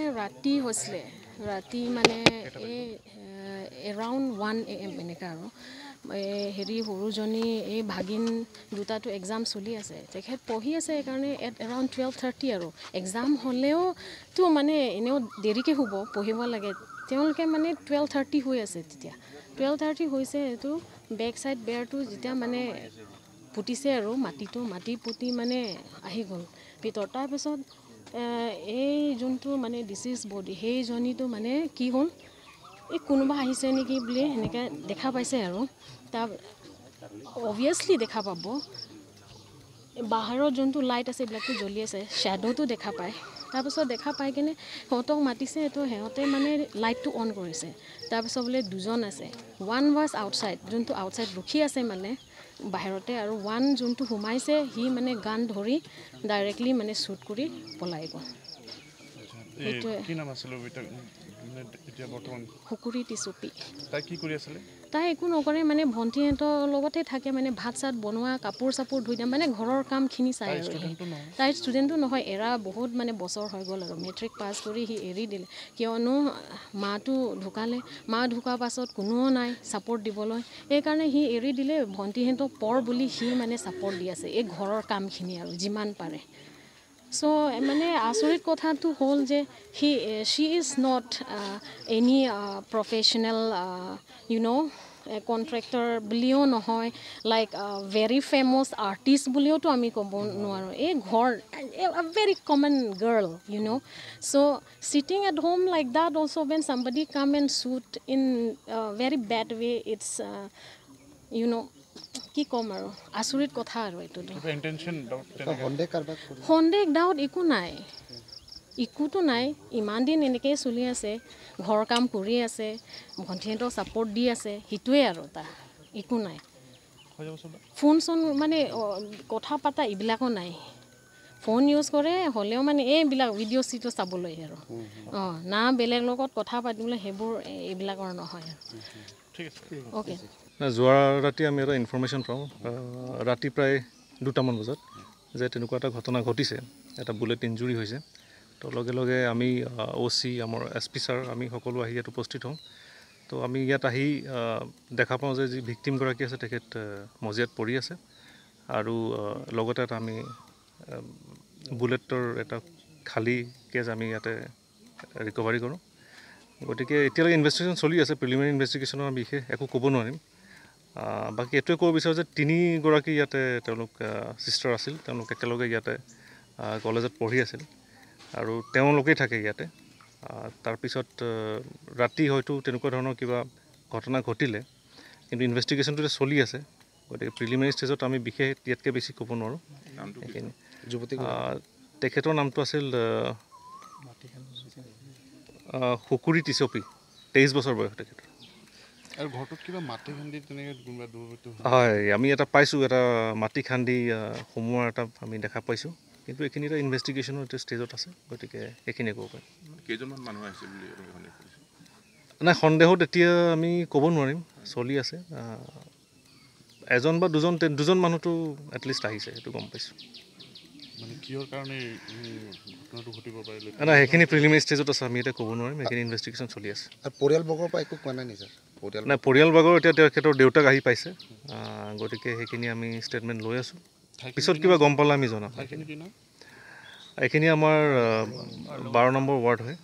ৰাতি হৈছিলে ৰাতি মানে এৰাউণ্ড 1 AM এনেকুৱা আৰু হেৰি সৰুজনী এই ভাগিন দুটাটো এক্সাম চলি আছে তেখেত পঢ়ি আছে সেইকাৰণে এৰাউণ্ড 12:30 আৰু এক্সাম হ'লেওতো মানে এনেও দেৰিকৈ শুব পঢ়িব লাগে তেওঁলোকে মানে 12:30 হৈ আছে তেতিয়া 12:30 হৈছে এইটো বেক চাইড বেৰটো যেতিয়া মানে পুতিছে আৰু মাটি পুতি মানে আহি গ'ল ভিতৰত তাৰপিছত এই যোনটো মানে ডিচিজ বডি সেইজনীটো মানে কি হ'ল এই কোনোবা আহিছে নেকি বুলি এনেকৈ দেখা পাইছে আৰু তাৰ অবভিয়াছলি দেখা পাব বাহিৰৰ যোনটো লাইট আছে এইবিলাকটো জ্বলি আছে শ্বেডোটো দেখা পায় তাৰপিছত দেখা পাই কিনে সিহঁতক মাতিছে তো সিহঁতে মানে লাইটটো অন কৰিছে তাৰপিছত বোলে দুজন আছে ওৱান ৱাজ আউটছাইড যোনটো আউটছাইড ৰখি আছে মানে বাহিৰতে আৰু ওৱান যোনটো সোমাইছে সি মানে গান ধৰি ডাইৰেক্টলি মানে শ্বুট কৰি পলাই গ'ল হুকুৰি টিচুপি তাই একো নকৰে মানে ভণ্টিহঁতৰ লগতে থাকে মানে ভাত চাত বনোৱা কাপোৰ চাপোৰ ধুই দিয়ে মানে ঘৰৰ কামখিনি চাই আৰু তাইৰ ষ্টুডেণ্টো নহয় এৰা বহুত মানে বছৰ হৈ গ'ল আৰু মেট্ৰিক পাছ কৰি সি এৰি দিলে কিয়নো মাটো ঢুকালে মা ঢুকাৰ পাছত কোনোও নাই ছাপৰ্ট দিবলৈ সেইকাৰণে সি এৰি দিলে ভণ্টিহঁতক পৰ বুলি সি মানে ছাপৰ্ট দি আছে এই ঘৰৰ কামখিনি আৰু যিমান পাৰে চ' মানে আচৰিত কথাটো হ'ল যে she is not any professional contractor বুলিও নহয় লাইক ভেৰি ফেমাছ আৰ্টিষ্ট বুলিওতো আমি ক'ব নোৱাৰোঁ এই ঘৰ very common girl so' sitting at home like that also' when somebody come and shoot in very bad way it's কি ক'ম আৰু আচৰিত কথা আৰু এইটোতো সন্দেহ ডাউট একোতো নাই ইমান দিন এনেকৈয়ে চলি আছে ঘৰ কাম কৰি আছে ভণ্টিহঁতক ছাপৰ্ট দি আছে সেইটোৱে আৰু তাৰ একো নাই ফোন চোন মানে কথা পতা এইবিলাকো নাই ফোন ইউজ কৰে হ'লেও মানে এইবিলাক ভিডিঅ' চিডিঅ' চাবলৈ আৰু না বেলেগ লগত কথা পাতিবলৈ সেইবোৰ এইবিলাকৰ নহয় আৰু অ'কে যোৱা ৰাতি আমি এটা ইনফৰমেশ্যন পাওঁ ৰাতি প্ৰায় 2টামান বজাত যে তেনেকুৱা এটা ঘটনা ঘটিছে এটা বুলেট ইঞ্জুৰি হৈছে তো লগে লগে আমি OC আমাৰ SP ছাৰ আমি সকলো আহি ইয়াত উপস্থিত হওঁ তো আমি ইয়াত আহি দেখা পাওঁ যে যি ভিক্টিমগৰাকী আছে তেখেত মজিয়াত পৰি আছে আৰু লগতে এটা আমি বুলেটৰ এটা খালী কেছ আমি ইয়াতে ৰিকভাৰী কৰোঁ গতিকে এতিয়ালৈকে ইনভেষ্টিগেশ্যন চলি আছে প্ৰিলিমিনাৰী ইনভেষ্টিগেশ্যনৰ বিশেষ একো ক'ব নোৱাৰিম বাকী এইটোৱে ক'ব বিচাৰোঁ যে 3গৰাকী ইয়াতে তেওঁলোক ছিষ্টাৰ আছিল তেওঁলোক একেলগে ইয়াতে কলেজত পঢ়ি আছিল আৰু তেওঁলোকেই থাকে ইয়াতে তাৰপিছত ৰাতি হয়তো তেনেকুৱা ধৰণৰ কিবা ঘটনা ঘটিলে কিন্তু ইনভেষ্টিগেশ্যনটো এতিয়া চলি আছে গতিকে প্ৰিলিমিনাৰী ষ্টেজত আমি বিশেষ ইয়াতকৈ বেছি ক'ব নোৱাৰোঁ সেইখিনি তেখেতৰ নামটো আছিল হুকুৰি টিচপি 23 বছৰ বয়স তেখেতৰ আৰু ঘৰটোত কিবা মাটি খান্দি তেনেকৈ কোনোবা দূৰৱৰ্তী হয় আমি এটা পাইছোঁ এটা মাটি খান্দি সোমোৱাৰ এটা আমি দেখা পাইছোঁ কিন্তু এইখিনি এটা ইনভেষ্টিগেশ্যনৰ এটা ষ্টেজত আছে গতিকে সেইখিনিয়ে ক'ব পাৰিম কেইজনমান মানুহ আহিছে বুলি নাই সন্দেহত এতিয়া আমি ক'ব নোৱাৰিম চলি আছে এজন বা দুজন মানুহটো এটলিষ্ট আহিছে সেইটো গম পাইছোঁ মানে কিহৰ কাৰণে ঘটনাটো ঘটিব পাৰিলে নাই সেইখিনি প্ৰিলিমিনাৰী ষ্টেজত আছে আমি এতিয়া ক'ব নোৱাৰিম সেইখিনি ইনভেষ্টিগেশ্যন চলি আছে আৰু পৰিয়ালবৰ্গৰ পৰা একো কোৱা নাই নি ছাৰ নাই পৰিয়ালবৰ্গৰ এতিয়া তেখেতৰ দেউতাক আহি পাইছে গতিকে সেইখিনি আমি ষ্টেটমেণ্ট লৈ আছোঁ পিছত কিবা গম পালে আমি জনাম এইখিনি আমাৰ 12 নম্বৰ ৱাৰ্ড হয়